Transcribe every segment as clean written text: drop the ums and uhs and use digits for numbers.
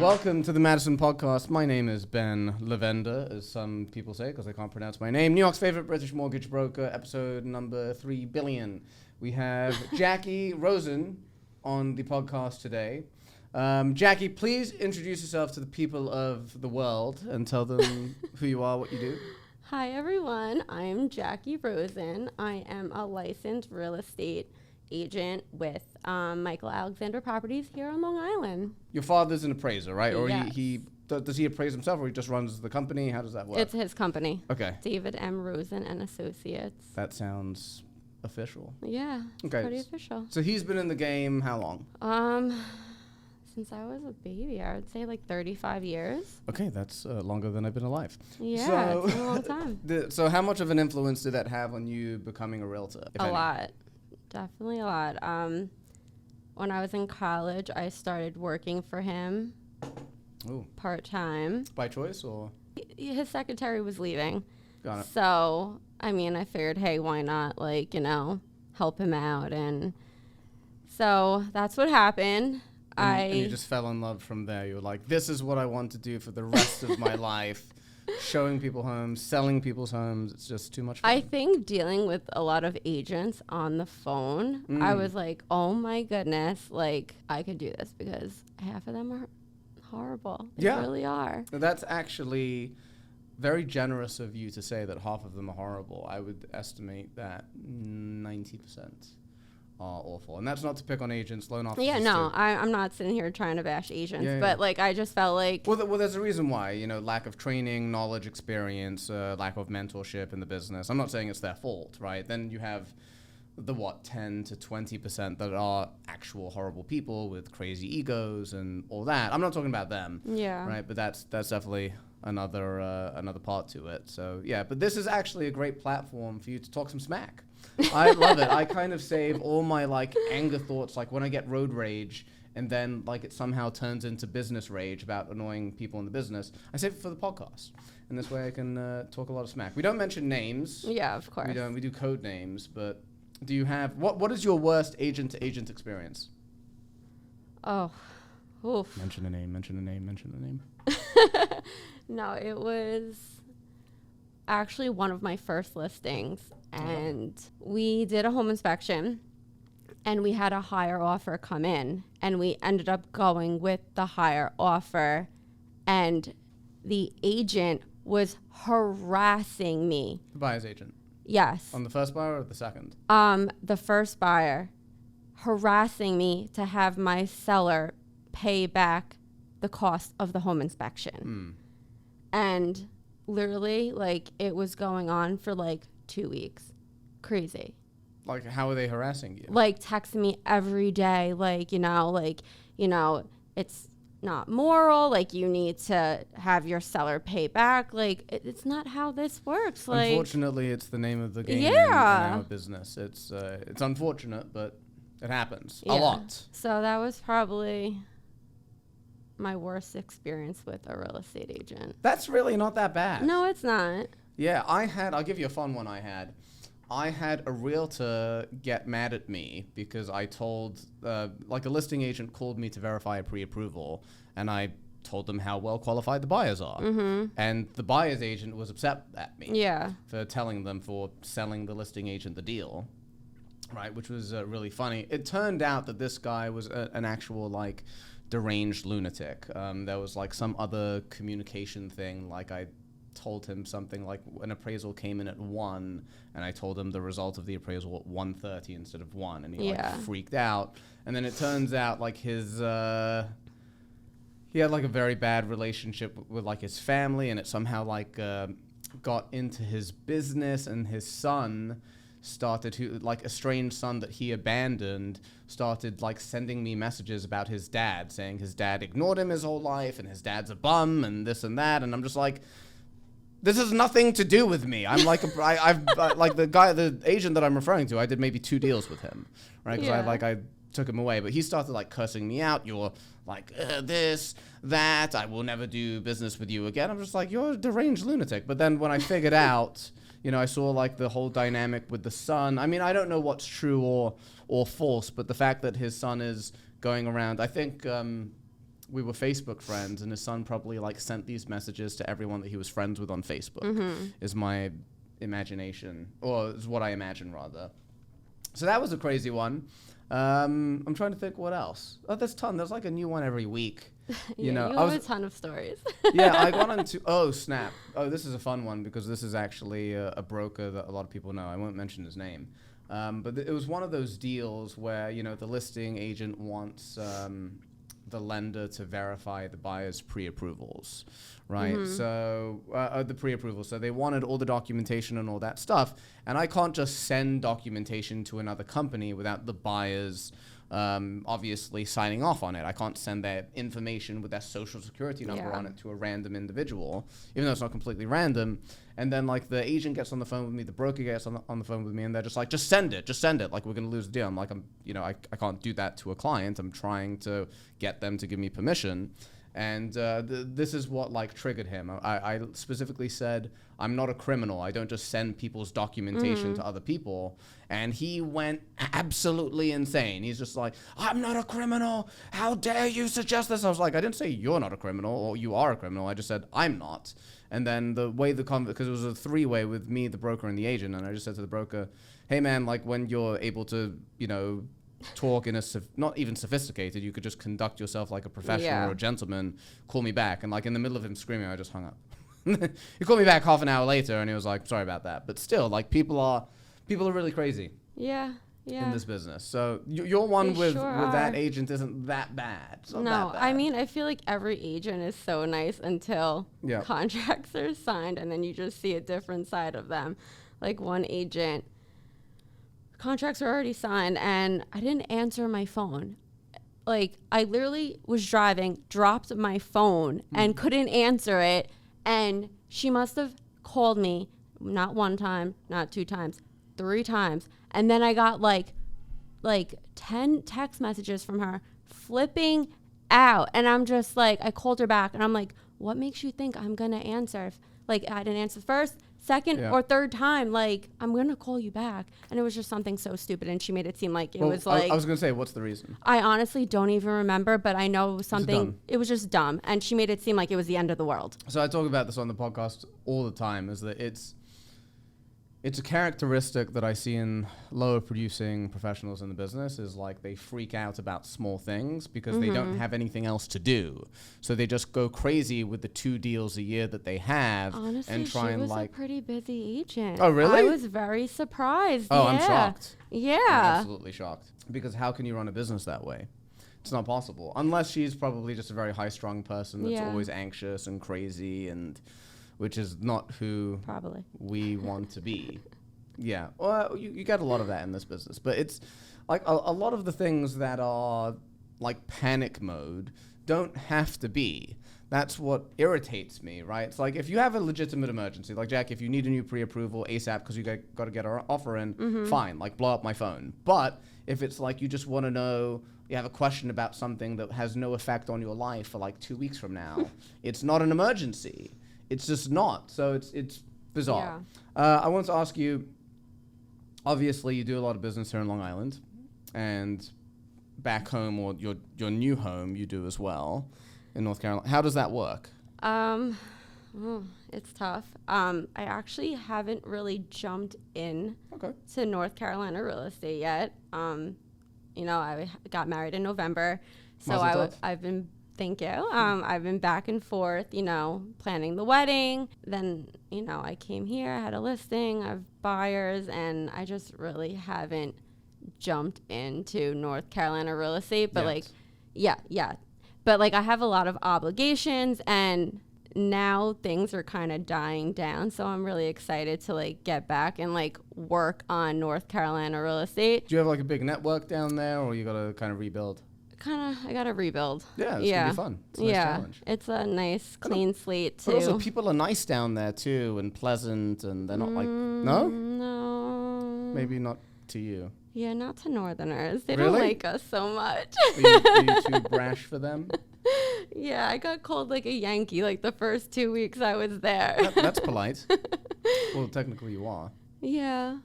Welcome to the Madison podcast. My name is Ben Lavender, as some people say, because I can't pronounce my name. New York's favorite British mortgage broker, episode number 3 billion. We have Jackie Rosen on the podcast today. Jackie, please introduce yourself to the people of the world and tell them who you are, what you do. Hi, everyone. I'm Jackie Rosen. I am a licensed real estate agent with Michael Alexander Properties here on Long Island. Your father's an appraiser, right? Or Yes. does he appraise himself, or he just runs the company? How does that work? It's his company. Okay. David M. Rosen and Associates. That sounds official. Yeah, it's Okay. pretty official. So he's been in the game how long? Since I was a baby, I would say like 35 years. Okay, that's longer than I've been alive. Yeah, So- it's been a long time. So how much of an influence did that have on you becoming a realtor? if A any? lot. Definitely a lot. When I was in college, I started working for him Ooh. part-time. By choice or? His secretary was leaving. Got it. So, I mean, I figured, hey, why not, help him out? And so that's what happened. And you just fell in love from there. You were like, this is what I want to do for the rest of my life. Showing people homes, selling people's homes. It's just too much fun. I think dealing with a lot of agents on the phone, I was like, oh my goodness, I could do this because half of them are horrible. They really are. That's actually very generous of you to say that half of them are horrible. I would estimate that 90% are awful. And that's not to pick on agents, loan officers. Yeah, no, I'm not sitting here trying to bash agents, but I just felt like... Well, there's a reason why, lack of training, knowledge, experience, lack of mentorship in the business. I'm not saying it's their fault, right? Then you have the 10 to 20% that are actual horrible people with crazy egos and all that. I'm not talking about them. Yeah. Right, but that's definitely another part to it. So, yeah, but this is actually a great platform for you to talk some smack. I love it. I kind of save all my anger thoughts, when I get road rage and then it somehow turns into business rage about annoying people in the business. I save it for the podcast. And this way I can talk a lot of smack. We don't mention names. Yeah, of course. We do code names, but do you have what is your worst agent to agent experience? Oh. Oof. Mention a name. No, it was actually one of my first listings, and we did a home inspection, and we had a higher offer come in, and we ended up going with the higher offer, and the agent was harassing me. The buyer's agent. Yes. On the first buyer or the second? The first buyer harassing me to have my seller pay back the cost of the home inspection. And literally, it was going on for 2 weeks. Crazy. How are they harassing you? Texting me every day, it's not moral, you need to have your seller pay back. It's not how this works. Unfortunately, it's the name of the game in our business. It's unfortunate, but it happens a lot. So that was probably my worst experience with a real estate agent. That's really not that bad. No, it's not. Yeah, I'll give you a fun one I had. I had a realtor get mad at me because I told, a listing agent called me to verify a pre-approval, and I told them how well qualified the buyers are. And the buyer's agent was upset at me for selling the listing agent the deal, right, which was really funny. It turned out that this guy was an actual, deranged lunatic. There was some other communication thing, I told him something an appraisal came in at 1, and I told him the result of the appraisal at 1:30 instead of 1, and he freaked out. And then it turns out he had a very bad relationship with his family, and it somehow got into his business, and his son started a strange son that he abandoned started sending me messages about his dad, saying his dad ignored him his whole life and his dad's a bum and this and that, and I'm just this has nothing to do with me. I'm the agent that I'm referring to, I did maybe 2 deals with him, right? Because I took him away, but he started cursing me out. You're this, that, I will never do business with you again. I'm just you're a deranged lunatic. But then when I figured out, I saw the whole dynamic with the son. I mean, I don't know what's true or false, but the fact that his son is going around, I think we were Facebook friends, and his son probably like sent these messages to everyone that he was friends with on Facebook. Is my imagination, or is what I imagine rather. So that was a crazy one. I'm trying to think what else. Oh, there's a ton. There's like a new one every week. You have a ton of stories. Yeah, I got into, oh, snap. Oh, this is a fun one because this is actually a broker that a lot of people know. I won't mention his name. But it was one of those deals where, the listing agent wants the lender to verify the buyer's pre-approvals, right? So the pre-approval. So they wanted all the documentation and all that stuff. And I can't just send documentation to another company without the buyer's obviously signing off on it. I can't send their information with their social security number on it to a random individual, even though it's not completely random. And then like the agent gets on the phone with me, the broker gets on the phone with me, and they're just like, just send it. Like we're going to lose the deal. I'm like, I can't do that to a client. I'm trying to get them to give me permission. And this is what like triggered him. I specifically said, I'm not a criminal. I don't just send people's documentation to other people. And he went absolutely insane. He's just like, I'm not a criminal. How dare you suggest this? I was like, I didn't say you're not a criminal or you are a criminal. I just said, I'm not. And then the way because it was a three-way with me, the broker, and the agent. And I just said to the broker, hey, man, like when you're able to, talk in a not even sophisticated, you could just conduct yourself like a professional or a gentleman, call me back. And like in the middle of him screaming, I just hung up. He called me back half an hour later and he was like, sorry about that. But still, like people are really crazy in this business. So your one with that agent isn't that bad. It's not that bad. I mean, I feel like every agent is so nice until contracts are signed and then you just see a different side of them. Like one agent, contracts were already signed and I didn't answer my phone. Like I literally was driving, dropped my phone and couldn't answer it. And she must have called me not one time, not two times, 3 times. And then I got like 10 text messages from her flipping out. And I'm just like, I called her back and I'm like, what makes you think I'm going to answer? If, like I didn't answer the first, second or third time, like I'm going to call you back. And it was just something so stupid. And she made it seem like it was like, I was going to say, what's the reason? I honestly don't even remember, but I know it was something, it was just dumb. And she made it seem like it was the end of the world. So I talk about this on the podcast all the time, is that it's a characteristic that I see in lower producing professionals in the business is like they freak out about small things because they don't have anything else to do. So they just go crazy with the 2 deals a year that they have. Honestly, and try she and was like a pretty busy agent. Oh, really? I was very surprised. Oh, I'm shocked. Yeah. I'm absolutely shocked. Because how can you run a business that way? It's not possible. Unless she's probably just a very high-strung person that's always anxious and crazy and... which is not who we want to be. Yeah, well, you get a lot of that in this business. But it's like a lot of the things that are like panic mode don't have to be. That's what irritates me, right? It's like if you have a legitimate emergency, like Jack, if you need a new pre-approval ASAP because you got to get our offer in, fine, like blow up my phone. But if it's like you just want to know, you have a question about something that has no effect on your life for like 2 weeks from now, it's not an emergency. It's just not. So it's bizarre. I want to ask you, obviously you do a lot of business here in Long Island and back home or your new home you do as well in North Carolina. How does that work? It's tough. I actually haven't really jumped in to North Carolina real estate yet. I got married in November. So I've been... Thank you. I've been back and forth, planning the wedding. Then, I came here, I had a listing, I have buyers, and I just really haven't jumped into North Carolina real estate. But But I have a lot of obligations and now things are kind of dying down. So I'm really excited to get back and work on North Carolina real estate. Do you have a big network down there or you got to kind of rebuild? I gotta rebuild. Yeah, it's gonna be fun. It's a nice challenge. It's a nice clean slate too. But also people are nice down there too and pleasant and they're not no? No. Maybe not to you. Yeah, not to Northerners. They Really? don't like us so much. Are you too brash for them? Yeah, I got called a Yankee the first 2 weeks I was there. That's polite. Well, technically you are. Yeah.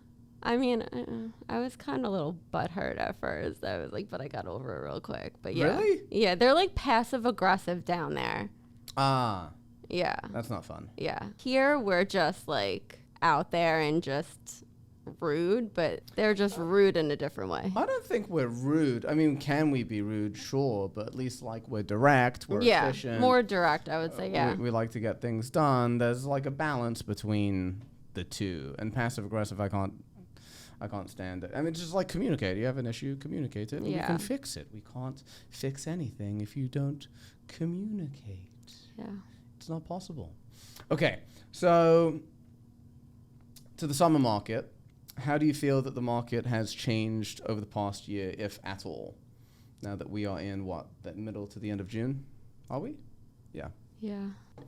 I mean, I was kind of a little butthurt at first. I was like, but I got over it real quick. But yeah. Really? Yeah, they're like passive aggressive down there. Ah. Yeah. That's not fun. Yeah. Here, we're just like out there and just rude, but they're just rude in a different way. I don't think we're rude. I mean, can we be rude? Sure, but at least like we're direct, we're efficient. More direct, I would say. Yeah, we like to get things done. There's like a balance between the two. And passive aggressive, I can't stand it. I mean, just like communicate. You have an issue, communicate it. Yeah. We can fix it. We can't fix anything if you don't communicate. Yeah, it's not possible. Okay, so to the summer market. How do you feel that the market has changed over the past year, if at all? Now that we are in, the middle to the end of June? Are we? Yeah. Yeah.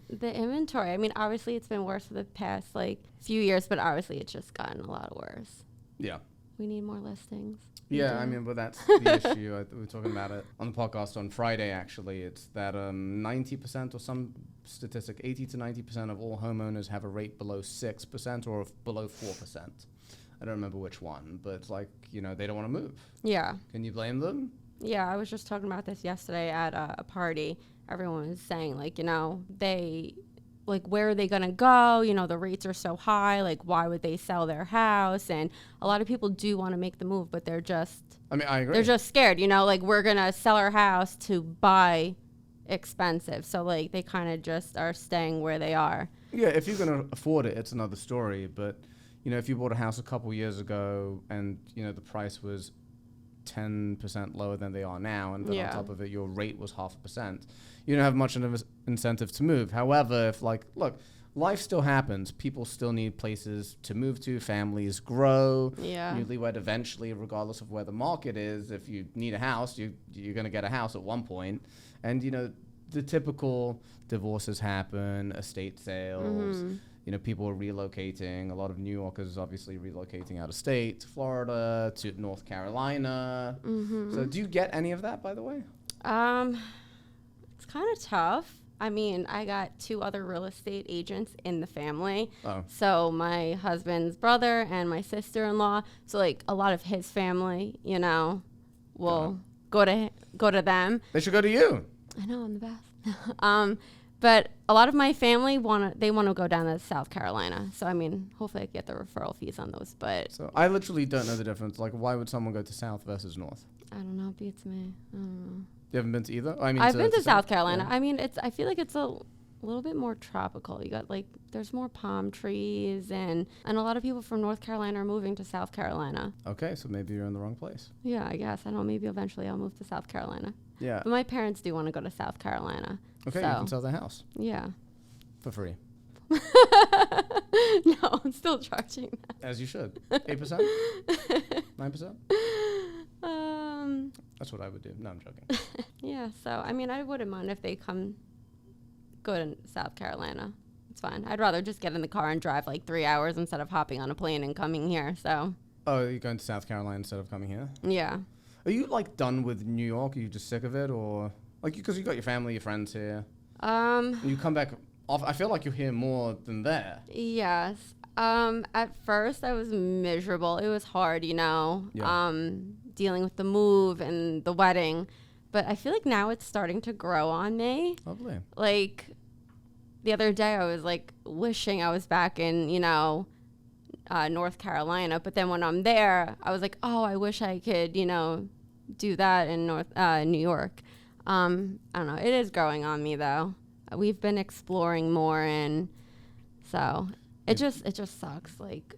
The inventory, I mean, obviously it's been worse for the past, like, few years, but obviously it's just gotten a lot worse. Yeah. We need more listings. Yeah, I mean, but that's the issue. We were talking about it on the podcast on Friday, actually. It's that 90% or some statistic, 80 to 90% of all homeowners have a rate below 6% or below 4%. I don't remember which one, but it's like, they don't want to move. Yeah. Can you blame them? Yeah, I was just talking about this yesterday at a party. Everyone was saying, like, they, like, where are they going to go? The rates are so high. Like, why would they sell their house? And a lot of people do want to make the move, but they're just... I mean, I agree. They're just scared, like, we're going to sell our house to buy expensive. So, like, they kind of just are staying where they are. Yeah, if you're going to afford it, it's another story, but... if you bought a house a couple years ago and, the price was 10% lower than they are now, and then on top of it, your rate was 0.5%, you don't have much of an incentive to move. However, if look, life still happens. People still need places to move to. Families grow. Yeah. Newlywed eventually, regardless of where the market is, if you need a house, you're going to get a house at one point. And, the typical divorces happen, estate sales. Mm-hmm. People are relocating. A lot of New Yorkers obviously relocating out of state, to Florida, to North Carolina. Mm-hmm. So do you get any of that, by the way? It's kind of tough. I mean, I got 2 other real estate agents in the family. Oh. So my husband's brother and my sister-in-law. So, like, a lot of his family, will go to them. They should go to you. I know, I'm the best. But a lot of my family want to go down to South Carolina. So, I mean, hopefully I get the referral fees on those. But so I literally don't know the difference. Like, why would someone go to South versus North? I don't know. It beats me. I don't know. You haven't been to either? I mean, I've been to South Carolina. Yeah. I mean, I feel like it's a little bit more tropical. You got, like, there's more palm trees, and a lot of people from North Carolina are moving to South Carolina. Okay, so maybe you're in the wrong place. Yeah, I guess. I don't know. Maybe eventually I'll move to South Carolina. Yeah. But my parents do want to go to South Carolina. Okay, so. You can sell the house. Yeah. For free. No, I'm still charging that. As you should. 8%? 9%? That's what I would do. No, I'm joking. Yeah, so, I mean, I wouldn't mind if they go to South Carolina. It's fine. I'd rather just get in the car and drive like 3 hours instead of hopping on a plane and coming here, so. Oh, you're going to South Carolina instead of coming here? Yeah. Are you, like, done with New York? Are you just sick of it? Or, like, because you got your family, your friends here. And you come back off. I feel like you're here more than there. Yes. At first, I was miserable. It was hard, Yeah. Dealing with the move and the wedding. But I feel like now it's starting to grow on me. Lovely. Like, the other day, I was, like, wishing I was back in, North Carolina. But then when I'm there, I was like, oh, I wish I could, do that in New York. I don't know. It is growing on me, though. We've been exploring more, and so it just sucks. Like,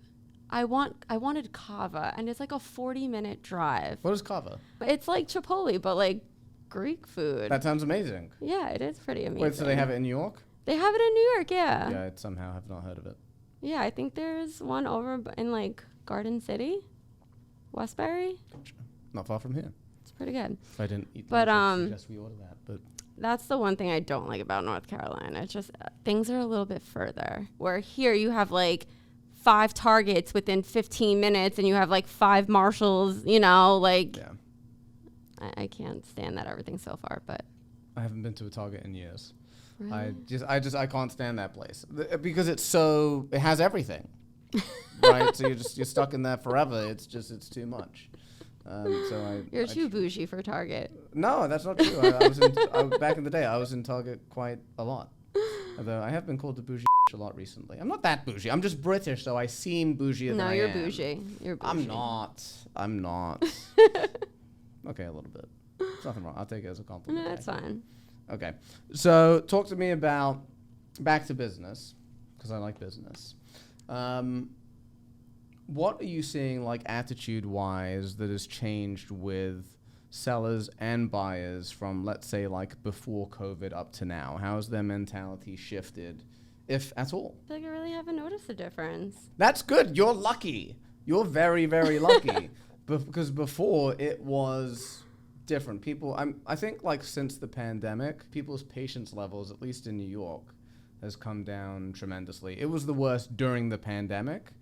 I wanted Cava, and it's like a 40-minute drive. What is Cava? It's like Chipotle, but like Greek food. That sounds amazing. Yeah, it is pretty amazing. Wait, so they have it in New York? They have it in New York, yeah. Yeah, I somehow have not heard of it. Yeah, I think there's one over in like Garden City, Westbury. Gotcha. Not far from here. It's pretty good. If I didn't eat but I suggest we order that. But that's the one thing I don't like about North Carolina. It's just things are a little bit further. Where here you have like 5 Targets within 15 minutes, and you have like 5 Marshalls. Like. Yeah. I can't stand that everything's so far, but. I haven't been to a Target in years. Really? I can't stand that place because it has everything. right? So you're stuck in that forever. It's too much. You're too bougie for Target. No, that's not true. Back in the day, I was in Target quite a lot. Although I have been called the bougie a lot recently. I'm not that bougie. I'm just British, so I seem bougier than I am. No, you're bougie. You're bougie. I'm not. Okay, a little bit. There's nothing wrong. I'll take it as a compliment. No, that's fine. Okay. So talk to me about back to business, because I like business. What are you seeing, like, attitude-wise that has changed with sellers and buyers from, let's say, like, before COVID up to now? How has their mentality shifted, if at all? I feel like I really haven't noticed a difference. That's good. You're lucky. You're very, very lucky. Because before, it was different. I think, like, since the pandemic, people's patience levels, at least in New York, has come down tremendously. It was the worst during the pandemic.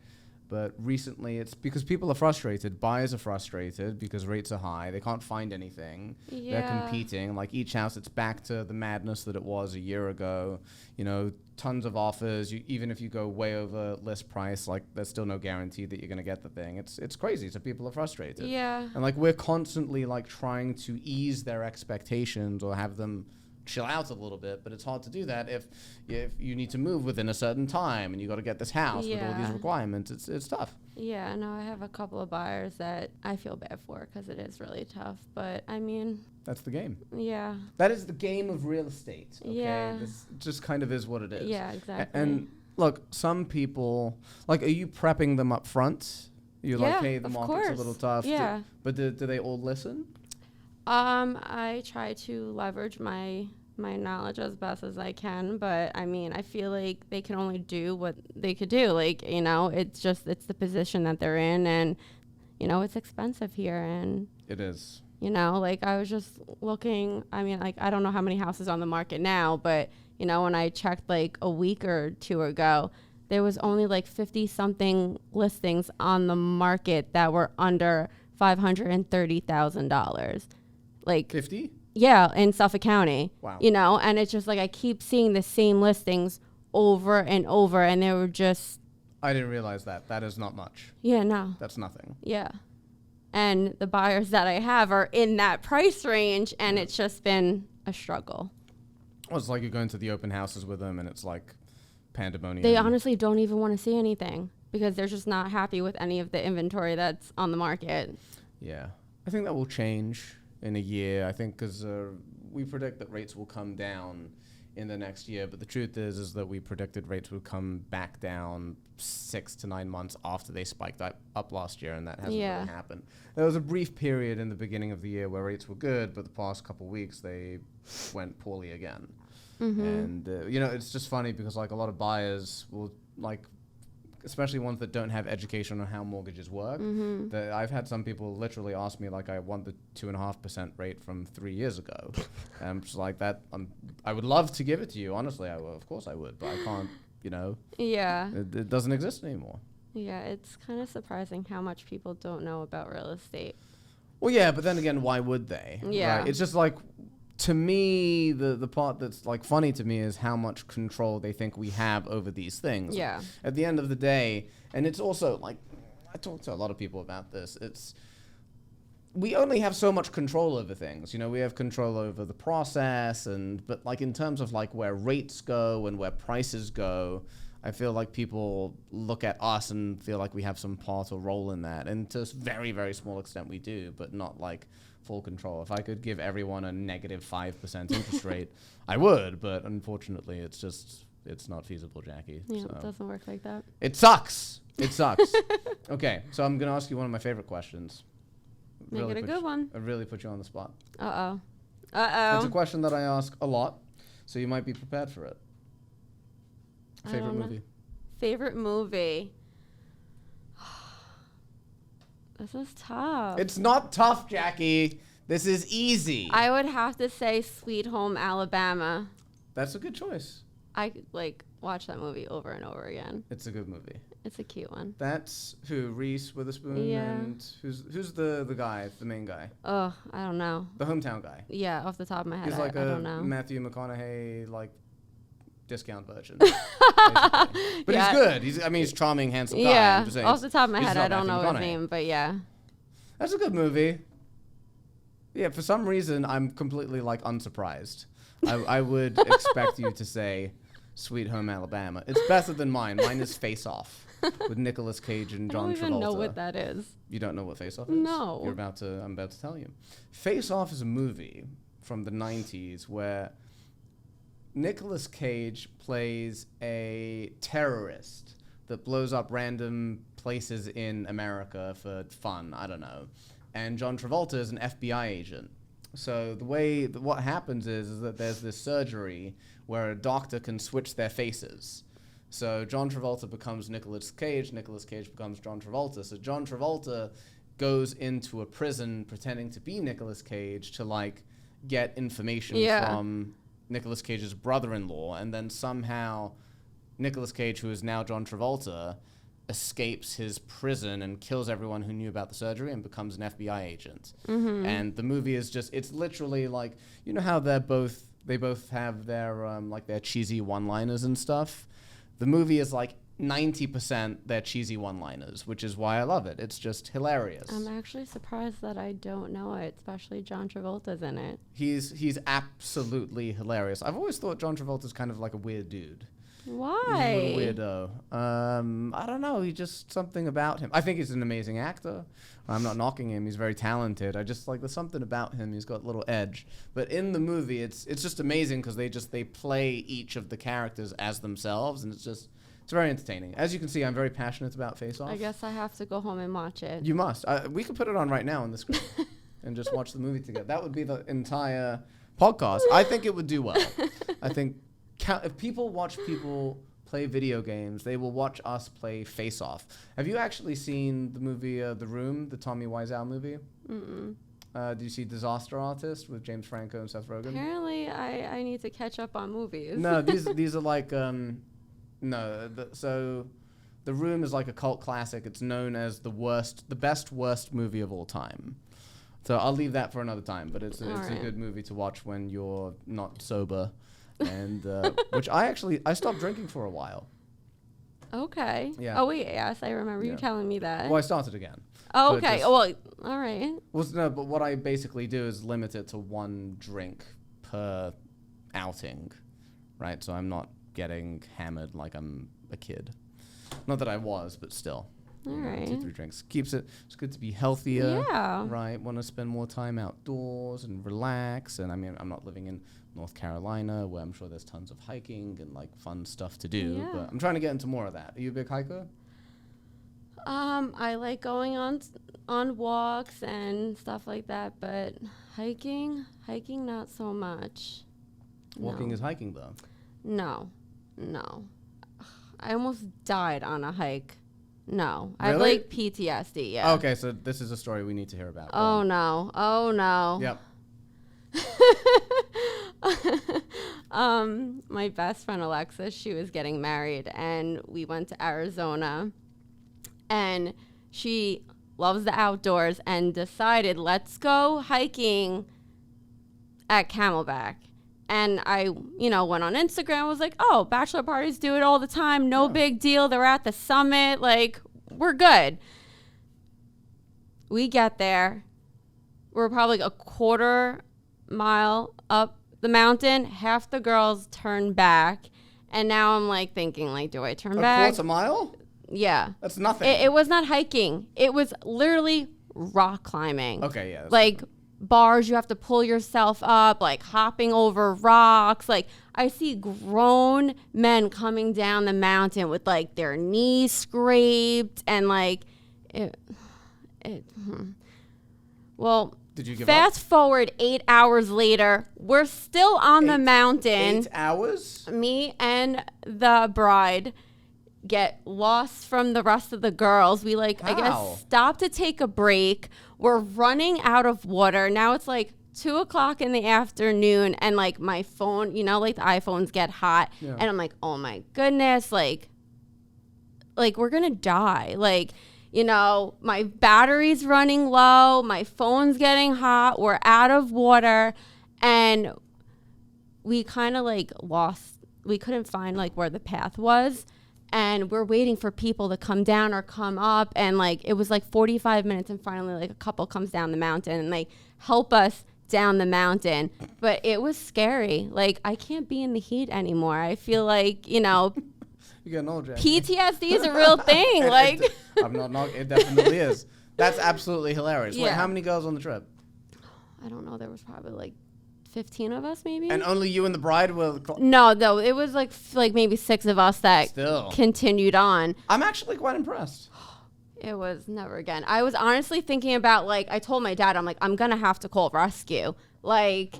But recently, it's because people are frustrated. Buyers are frustrated because rates are high. They can't find anything. Yeah. They're competing. Like, each house, it's back to the madness that it was a year ago. You know, tons of offers. Even if you go way over list price, like, there's still no guarantee that you're going to get the thing. It's crazy. So people are frustrated. Yeah. And, like, we're constantly, like, trying to ease their expectations or have them chill out a little bit, but it's hard to do that if you need to move within a certain time and you got to get this house with all these requirements. It's tough. Yeah, no, I have a couple of buyers that I feel bad for because it is really tough. But I mean, that's the game. Yeah. That is the game of real estate. Okay? Yeah. This just kind of is what it is. Yeah, exactly. And look, some people, like, are you prepping them up front? You're like, hey, the market's a little tough. Yeah. But do they all listen? I try to leverage my knowledge as best as I can, but I mean, I feel like they can only do what they could do. Like, you know, it's the position that they're in, and, you know, it's expensive here. And it is. You know, like, I was just looking, I mean, like, I don't know how many houses on the market now, but, you know, when I checked like a week or two ago, there was only like 50 something listings on the market that were under $530,000. Like 50? Yeah, in Suffolk County. Wow. You know, and it's just like I keep seeing the same listings over and over, and they were just... I didn't realize that. That is not much. Yeah, no. That's nothing. Yeah. And the buyers that I have are in that price range, and it's just been a struggle. Well, it's like you're going to the open houses with them, and it's like pandemonium. They honestly don't even want to see anything because they're just not happy with any of the inventory that's on the market. Yeah. I think that will change in a year, I think, because we predict that rates will come down in the next year, but the truth is that we predicted rates would come back down 6 to 9 months after they spiked up last year, and that hasn't really happened. There was a brief period in the beginning of the year where rates were good, but the past couple of weeks they went poorly again. Mm-hmm. And you know, it's just funny because, like, a lot of buyers will, like, especially ones that don't have education on how mortgages work. Mm-hmm. I've had some people literally ask me, like, I want the 2.5% rate from 3 years ago. And I'm just like, I would love to give it to you. Honestly, of course I would, but I can't, you know. Yeah. It doesn't exist anymore. Yeah, it's kind of surprising how much people don't know about real estate. Well, yeah, but then again, why would they? Yeah. Right? It's just like, to me, the part that's, like, funny to me is how much control they think we have over these things. Yeah. At the end of the day, and it's also, like, I talk to a lot of people about this, we only have so much control over things. You know, we have control over the process, but, like, in terms of, like, where rates go and where prices go, I feel like people look at us and feel like we have some part or role in that. And to a very, very small extent we do, but not, like, full control. If I could give everyone a negative 5% interest rate, I would, but unfortunately it's not feasible, Jackie. Yeah, so. It doesn't work like that. It sucks. It sucks. Okay, so I'm going to ask you one of my favorite questions. Make it a good one. I really put you on the spot. Uh-oh. It's a question that I ask a lot, so you might be prepared for it. Favorite movie? Favorite movie? This is tough. It's not tough, Jackie. This is easy. I would have to say Sweet Home Alabama. That's a good choice. I like watch that movie over and over again. It's a good movie. It's a cute one. That's who? Reese Witherspoon? Yeah. And who's the guy, the main guy? Oh, I don't know. The hometown guy. Yeah, off the top of my head, He's like I don't know. Matthew McConaughey, like, discount version. But he's good. He's charming, handsome guy. Yeah. I'm just saying, Off the top of my head, I don't Matthew know his McConaughey. name, but yeah. That's a good movie. Yeah, for some reason, I'm completely unsurprised. I would expect you to say Sweet Home Alabama. It's better than mine. Mine is Face Off with Nicolas Cage and John Travolta. I don't even know what that is. You don't know what Face Off is? No. I'm about to tell you. Face Off is a movie from the 90s where Nicolas Cage plays a terrorist that blows up random places in America for fun. I don't know. And John Travolta is an FBI agent. So what happens is that there's this surgery where a doctor can switch their faces. So John Travolta becomes Nicolas Cage becomes John Travolta. So John Travolta goes into a prison pretending to be Nicolas Cage to get information from Nicolas Cage's brother-in-law, and then somehow Nicolas Cage, who is now John Travolta, escapes his prison and kills everyone who knew about the surgery and becomes an FBI agent. Mm-hmm. And the movie is it's literally how they both have their their cheesy one-liners and stuff. The movie is 90% their cheesy one-liners, which is why I love it. It's just hilarious. I'm actually surprised that I don't know it, especially John Travolta's in it. He's absolutely hilarious. I've always thought John Travolta's kind of like a weird dude. Why? He's a little weirdo. I don't know. He just something about him. I think he's an amazing actor. I'm not knocking him. He's very talented. I just there's something about him. He's got a little edge. But in the movie, it's just amazing because they play each of the characters as themselves, and it's very entertaining. As you can see, I'm very passionate about Face Off. I guess I have to go home and watch it. You must. We could put it on right now on the screen and just watch the movie together. That would be the entire podcast. I think it would do well. I think if people watch people play video games, they will watch us play Face Off. Have you actually seen the movie The Room, the Tommy Wiseau movie? Mm-mm. Do you see Disaster Artist with James Franco and Seth Rogen? Apparently, I need to catch up on movies. No, these are so The Room is a cult classic. It's known as the best worst movie of all time. So I'll leave that for another time, but it's a good movie to watch when you're not sober. And which I stopped drinking for a while. Okay. Yeah. Oh wait, yes, I remember you telling me that. Well, I started again. Oh, okay. Well, all right. Well, no, but what I basically do is limit it to one drink per outing, right? So I'm not getting hammered like I'm a kid. Not that I was, but still. All right. 2-3 drinks keeps it. It's good to be healthier. Yeah. Right. Want to spend more time outdoors and relax. And I'm not living in North Carolina, where I'm sure there's tons of hiking and fun stuff to do. Yeah. But I'm trying to get into more of that. Are you a big hiker? I like going on walks and stuff like that, but hiking not so much. Walking is hiking, though. No. I almost died on a hike. No. Really? I have PTSD, yeah. Okay, so this is a story we need to hear about. Oh no. Yep. My best friend Alexis, she was getting married and we went to Arizona, and she loves the outdoors and decided, let's go hiking at Camelback. And I, went on Instagram and was like, oh, bachelor parties do it all the time. No big deal. They're at the summit. We're good. We get there. We're probably a quarter mile up the mountain. Half the girls turn back. And now I'm thinking, do I turn back? A quarter mile? Yeah. That's nothing. It was not hiking. It was literally rock climbing. Okay, yeah. Bars, you have to pull yourself up, hopping over rocks. I see grown men coming down the mountain with their knees scraped and well, did you give fast forward 8 hours later, we're still on the mountain. 8 hours? Me and the bride get lost from the rest of the girls. We I guess stop to take a break. We're running out of water. Now it's 2:00 in the afternoon, and my phone, the iPhones get hot, and I'm oh my goodness, we're gonna die. My battery's running low, my phone's getting hot, we're out of water, and we kind of lost couldn't find like where the path was. And we're waiting for people to come down or come up. And like, it was like 45 minutes. And finally, like a couple comes down the mountain and like help us down the mountain. But it was scary. Like, I can't be in the heat anymore. I feel like, you know, You're getting old, Jackie. PTSD is a real thing. I'm not knocking. It definitely is. That's absolutely hilarious. Wait, Yeah. how many girls on the trip? I don't know. There was probably like 15 of us, maybe. And only you and the bride were. No, it was like maybe 6 of us that Still. continued on. I'm actually quite impressed. It was never again. I was honestly thinking about, like, I told my dad, I'm like, I'm going to have to call rescue. Like,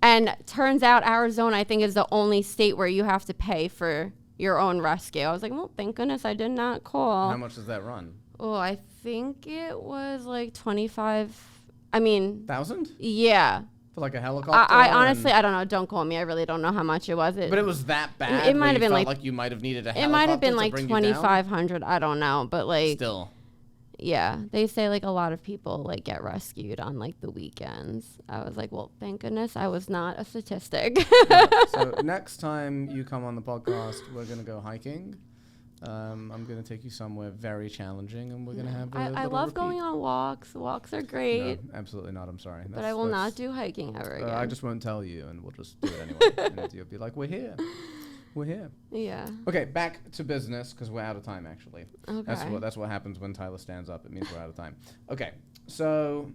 and turns out Arizona, I think, is the only state where you have to pay for your own rescue. I was like, well, thank goodness I did not call. How much does that run? Oh, I think it was like 25. I mean, 1,000? Yeah. For like a helicopter? I honestly, I don't know. Don't call me. I really don't know how much it was. But it was that bad? It might have been like you might have needed a helicopter. It might have been to like bring you down? 2,500. I don't know. But like. Still. Yeah, they say like a lot of people like get rescued on like the weekends. I was like, well, thank goodness I was not a statistic. Yeah, so next time you come on the podcast, we're going to go hiking. I'm going to take you somewhere very challenging, and we're going to have a I love going on walks. Walks are great. No, absolutely not. I'm sorry. But I will not do hiking ever again. I just won't tell you, and we'll just do it anyway. And you'll be like, we're here. We're here. Yeah. Okay, back to business, because we're out of time, actually. Okay. That's what happens when Tyler stands up. It means we're out of time. Okay, so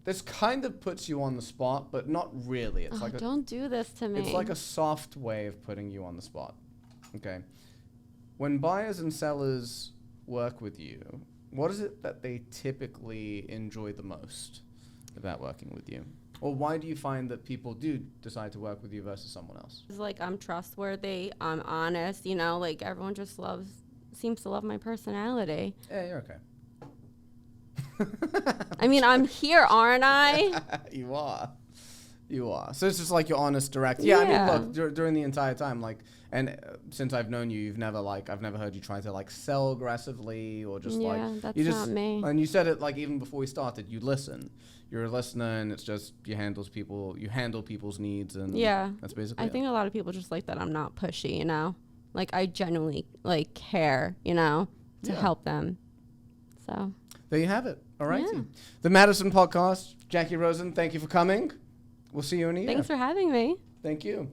this kind of puts you on the spot, but not really. It's like don't do this to me. It's like a soft way of putting you on the spot. Okay. When buyers and sellers work with you, what is it that they typically enjoy the most about working with you? Or why do you find that people do decide to work with you versus someone else? It's like I'm trustworthy, I'm honest, you know, like everyone just seems to love my personality. Yeah, you're okay. I mean, I'm here, aren't I? You are. So it's just like you're honest, direct. Yeah. I mean, look, during the entire time, like, and since I've known you, I've never heard you try to like sell aggressively or just that's you just, not me. And you said it like even before we started, you listen. You're a listener, and it's just you handle people's needs, and that's basically. I think a lot of people just like that I'm not pushy, you know, like I genuinely like care, you know, to help them. So there you have it. All right, the Madison podcast. Jackie Rosen, thank you for coming. We'll see you in a year. Thanks for having me. Thank you.